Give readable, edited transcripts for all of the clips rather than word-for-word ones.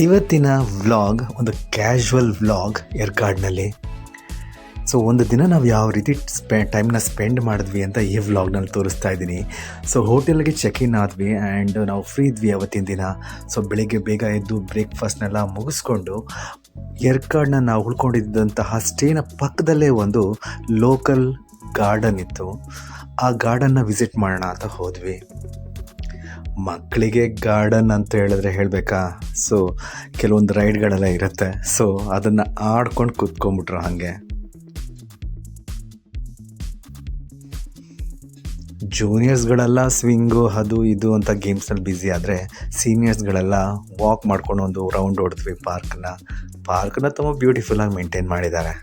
ಇವತ್ತಿನ ವ್ಲಾಗ್ ಒಂದು casual vlog ಏರ್ಕಾಡ್ನಲ್ಲಿ. So ಒಂದು ದಿನ ನಾವು ಯಾವ ರೀತಿ ಟೈಮ್ನ ಸ್ಪೆಂಡ್ ಮಾಡಿದ್ವಿ ಅಂತ ಈ ವ್ಲಾಗ್ನಲ್ಲಿ ತೋರಿಸ್ತಾ ಇದ್ದೀನಿ. ಸೊ ಹೋಟೆಲ್ಗೆ ಚೆಕ್ ಇನ್ ಆದ್ವಿ ಆ್ಯಂಡ್ ನಾವು ಫ್ರೀ ಇದ್ವಿ ಅವತ್ತಿನ ದಿನ. ಸೊ ಬೆಳಿಗ್ಗೆ ಬೇಗ ಎದ್ದು ಬ್ರೇಕ್ಫಾಸ್ಟ್ನೆಲ್ಲ ಮುಗಿಸ್ಕೊಂಡು ಏರ್ಕಾಡ್ನ ನಾವು ಉಳ್ಕೊಂಡಿದ್ದಂತಹ ಸ್ಟೇನ ಪಕ್ಕದಲ್ಲೇ ಒಂದು ಲೋಕಲ್ ಗಾರ್ಡನ್ ಇತ್ತು. ಆ ಗಾರ್ಡನ್ನ ವಿಸಿಟ್ ಮಾಡೋಣ ಅಂತ ಹೋದ್ವಿ. ಮಕ್ಕಳಿಗೆ ಗಾರ್ಡನ್ ಅಂತ ಹೇಳಿದ್ರೆ ಹೇಳಬೇಕಾ, ಸೊ ಕೆಲವೊಂದು ರೈಡ್ಗಳೆಲ್ಲ ಇರುತ್ತೆ. ಸೊ ಅದನ್ನು ಆಡ್ಕೊಂಡು ಕೂತ್ಕೊಂಡ್ಬಿಟ್ರು. ಹಾಗೆ ಜೂನಿಯರ್ಸ್ಗಳೆಲ್ಲ ಸ್ವಿಂಗು ಅದು ಇದು ಅಂತ ಗೇಮ್ಸ್ನಲ್ಲಿ ಬ್ಯುಸಿ ಆದರೆ ಸೀನಿಯರ್ಸ್ಗಳೆಲ್ಲ ವಾಕ್ ಮಾಡ್ಕೊಂಡು ಒಂದು ರೌಂಡ್ ಹೊಡೆದ್ವಿ ಪಾರ್ಕ್ನ ತುಂಬ ಬ್ಯೂಟಿಫುಲ್ಲಾಗಿ ಮೇಂಟೈನ್ ಮಾಡಿದ್ದಾರೆ.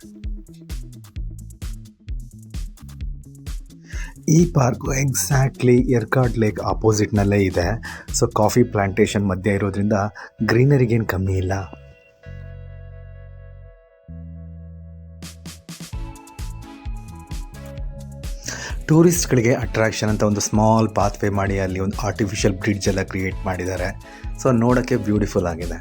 ಈ ಪಾರ್ಕು ಎಕ್ಸಾಕ್ಟ್ಲಿ ಏರ್ಕಾಡ್ ಲೇಕ್ ಆಪೋಸಿಟ್ನಲ್ಲೇ ಇದೆ. ಸೊ ಕಾಫಿ ಪ್ಲಾಂಟೇಶನ್ ಮಧ್ಯೆ ಇರೋದ್ರಿಂದ ಗ್ರೀನರಿಗೇನು ಕಮ್ಮಿ ಇಲ್ಲ. ಟೂರಿಸ್ಟ್ಗಳಿಗೆ ಅಟ್ರಾಕ್ಷನ್ ಅಂತ ಒಂದು ಸ್ಮಾಲ್ ಪಾತ್ವೇ ಮಾಡಿ ಅಲ್ಲಿ ಒಂದು ಆರ್ಟಿಫಿಷಿಯಲ್ ಬ್ರಿಡ್ಜ್ ಎಲ್ಲ ಕ್ರಿಯೇಟ್ ಮಾಡಿದ್ದಾರೆ. ಸೊ ನೋಡೋಕ್ಕೆ ಬ್ಯೂಟಿಫುಲ್ ಆಗಿದೆ.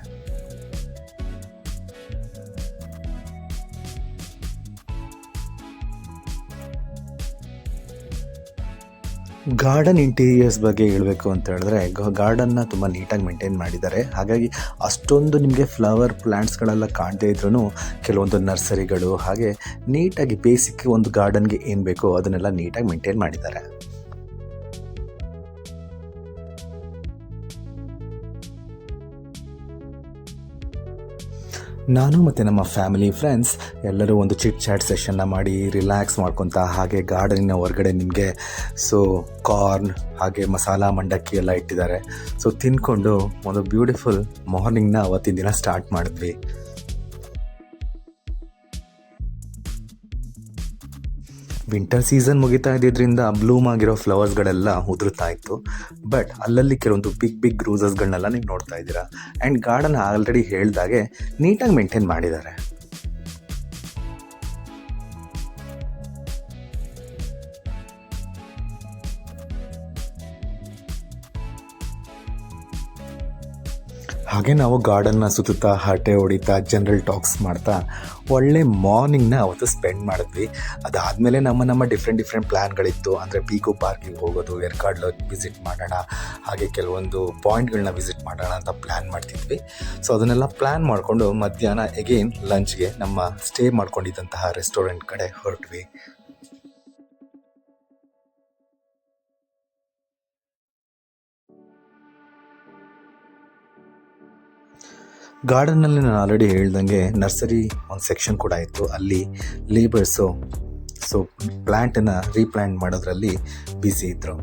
ಗಾರ್ಡನ್ ಇಂಟೀರಿಯರ್ಸ್ ಬಗ್ಗೆ ಹೇಳಬೇಕು ಅಂತ ಹೇಳಿದ್ರೆ ಗಾರ್ಡನ್ನ ತುಂಬ ನೀಟಾಗಿ ಮೇಂಟೈನ್ ಮಾಡಿದ್ದಾರೆ. ಹಾಗಾಗಿ ಅಷ್ಟೊಂದು ನಿಮಗೆ ಫ್ಲವರ್ ಪ್ಲ್ಯಾಂಟ್ಸ್ಗಳೆಲ್ಲ ಕಾಣದೇ ಇದ್ರೂ ಕೆಲವೊಂದು ನರ್ಸರಿಗಳು ಹಾಗೆ ನೀಟಾಗಿ ಬೇಸಿಕ್ ಒಂದು ಗಾರ್ಡನ್ಗೆ ಏನು ಬೇಕೋ ಅದನ್ನೆಲ್ಲ ನೀಟಾಗಿ ಮೇಂಟೈನ್ ಮಾಡಿದ್ದಾರೆ. ನಾನು ಮತ್ತು ನಮ್ಮ ಫ್ಯಾಮಿಲಿ ಫ್ರೆಂಡ್ಸ್ ಎಲ್ಲರೂ ಒಂದು ಚಿಟ್ ಚಾಟ್ ಸೆಷನ್ನ ಮಾಡಿ ರಿಲ್ಯಾಕ್ಸ್ ಮಾಡ್ಕೊತ ಹಾಗೆ ಗಾರ್ಡನಿನ ಹೊರಗಡೆ ನಿಮಗೆ ಸೊ ಕಾರ್ನ್ ಹಾಗೆ ಮಸಾಲ ಮಂಡಕ್ಕಿ ಎಲ್ಲ ಇಟ್ಟಿದ್ದಾರೆ. ಸೊ ತಿಂದ್ಕೊಂಡು ಒಂದು ಬ್ಯೂಟಿಫುಲ್ ಮಾರ್ನಿಂಗ್ನ ಅವತ್ತಿನ ದಿನ ಸ್ಟಾರ್ಟ್ ಮಾಡಿದ್ವಿ. ವಿಂಟರ್ ಸೀಸನ್ ಮುಗಿತಾ ಇದ್ದಿದ್ದರಿಂದ ಬ್ಲೂಮ್ ಆಗಿರೋ ಫ್ಲವರ್ಸ್ಗಳೆಲ್ಲ ಉದುರುತ್ತಾ ಇತ್ತು. ಬಟ್ ಅಲ್ಲಲ್ಲಿ ಕೆಲವೊಂದು ಬಿಗ್ ರೂಸಸ್ಗಳನ್ನೆಲ್ಲ ನೀವು ನೋಡ್ತಾ ಇದ್ದೀರಾ. ಆ್ಯಂಡ್ ಗಾರ್ಡನ್ ಆಲ್ರೆಡಿ ಹೇಳ್ದಾಗೆ ನೀಟಾಗಿ ಮೇಂಟೈನ್ ಮಾಡಿದ್ದಾರೆ. ಹಾಗೆ ನಾವು ಗಾರ್ಡನ್ನ ಸುತ್ತಾ ಹರಟೆ ಹೊಡಿತಾ ಜನರಲ್ ಟಾಕ್ಸ್ ಮಾಡ್ತಾ ಒಳ್ಳೆ ಮಾರ್ನಿಂಗ್ನ ಅವತ್ತು ಸ್ಪೆಂಡ್ ಮಾಡಿದ್ವಿ. ಅದಾದಮೇಲೆ ನಮ್ಮ ಡಿಫ್ರೆಂಟ್ ಪ್ಲ್ಯಾನ್ಗಳಿತ್ತು. ಅಂದರೆ ಪೀಕೋ ಪಾರ್ಕಿಗೆ ಹೋಗೋದು, ಏರ್ಕಾಡ್ ಲೇಕ್ ವಿಸಿಟ್ ಮಾಡೋಣ, ಹಾಗೆ ಕೆಲವೊಂದು ಪಾಯಿಂಟ್ಗಳನ್ನ ವಿಸಿಟ್ ಮಾಡೋಣ ಅಂತ ಪ್ಲ್ಯಾನ್ ಮಾಡ್ತಿದ್ವಿ. ಸೊ ಅದನ್ನೆಲ್ಲ ಪ್ಲ್ಯಾನ್ ಮಾಡಿಕೊಂಡು ಮಧ್ಯಾಹ್ನ ಎಗೇನ್ ಲಂಚ್ಗೆ ನಮ್ಮ ಸ್ಟೇ ಮಾಡ್ಕೊಂಡಿದ್ದಂತಹ ರೆಸ್ಟೋರೆಂಟ್ ಕಡೆ ಹೊರಟ್ವಿ. ಗಾರ್ಡನ್ನಲ್ಲಿ ನಾನು ಆಲ್ರೆಡಿ ಹೇಳ್ದಂಗೆ ನರ್ಸರಿ ಒಂದು ಸೆಕ್ಷನ್ ಕೂಡ ಇತ್ತು. ಅಲ್ಲಿ ಲೇಬರ್ಸು ಸೊ ಪ್ಲ್ಯಾಂಟನ್ನು ರೀಪ್ಲ್ಯಾಂಟ್ ಮಾಡೋದ್ರಲ್ಲಿ ಬ್ಯುಸಿ ಇದ್ದರು.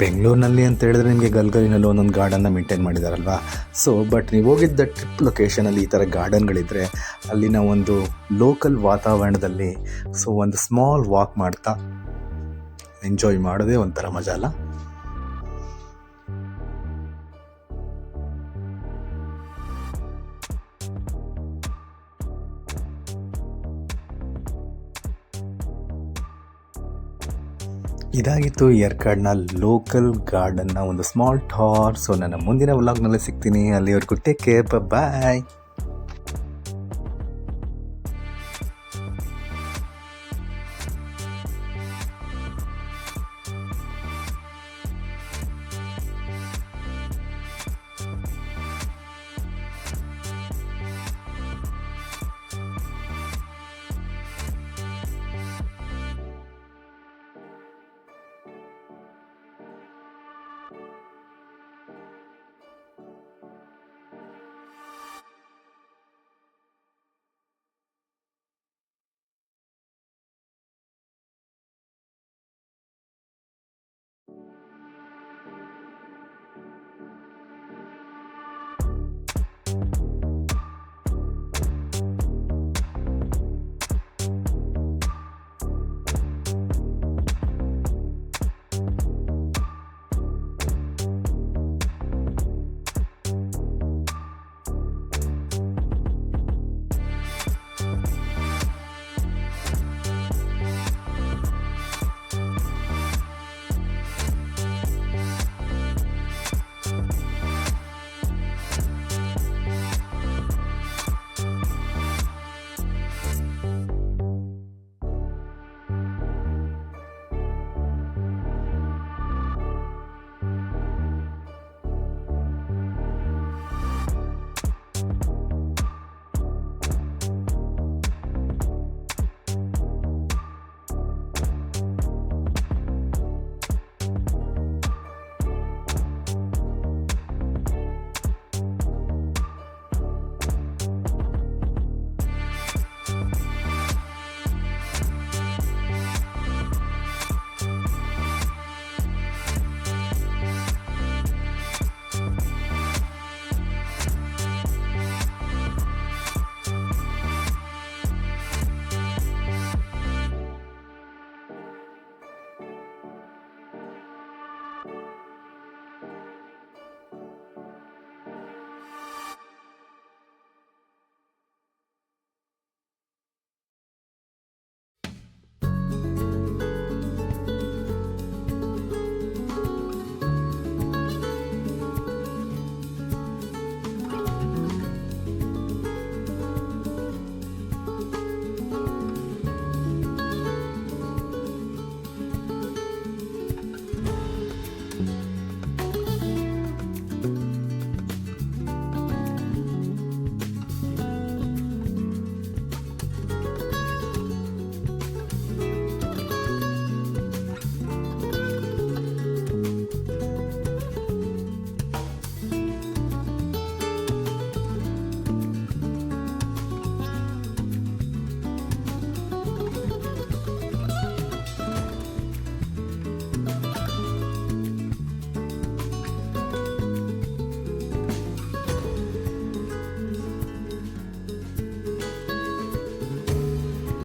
ಬೆಂಗಳೂರಿನಲ್ಲಿ ಅಂತ ಹೇಳಿದ್ರೆ ನಿಮಗೆ ಗಲ್ಗಲಿನಲ್ಲಿ ಒಂದೊಂದು ಗಾರ್ಡನ್ನ ಮೇಂಟೈನ್ ಮಾಡಿದಾರಲ್ವಾ. ಸೊ ಬಟ್ ನೀವು ಹೋಗಿದ್ದ ಟ್ರಿಪ್ ಲೊಕೇಶನಲ್ಲಿ ಈ ಥರ ಗಾರ್ಡನ್ಗಳಿದ್ದರೆ ಅಲ್ಲಿನ ಒಂದು ಲೋಕಲ್ ವಾತಾವರಣದಲ್ಲಿ ಸೊ ಒಂದು ಸ್ಮಾಲ್ ವಾಕ್ ಮಾಡ್ತಾ ಎಂಜಾಯ್ ಮಾಡೋದೇ ಒಂಥರ ಮಜಾ ಅಲ್ಲ. ಇದಾಗಿತ್ತು ಏರ್ಕಾಡ್ನ ಲೋಕಲ್ ಗಾರ್ಡನ್ನ ಒಂದು ಸ್ಮಾಲ್ ಟಾರ್. ಸೊ ನನ್ನ ಮುಂದಿನ ವ್ಲಾಗ್ನಲ್ಲಿ ಸಿಗ್ತೀನಿ. ಅಲ್ಲಿವರೆಗೂ ಟೇಕ್ ಕೇರ್, ಬಾಯ್.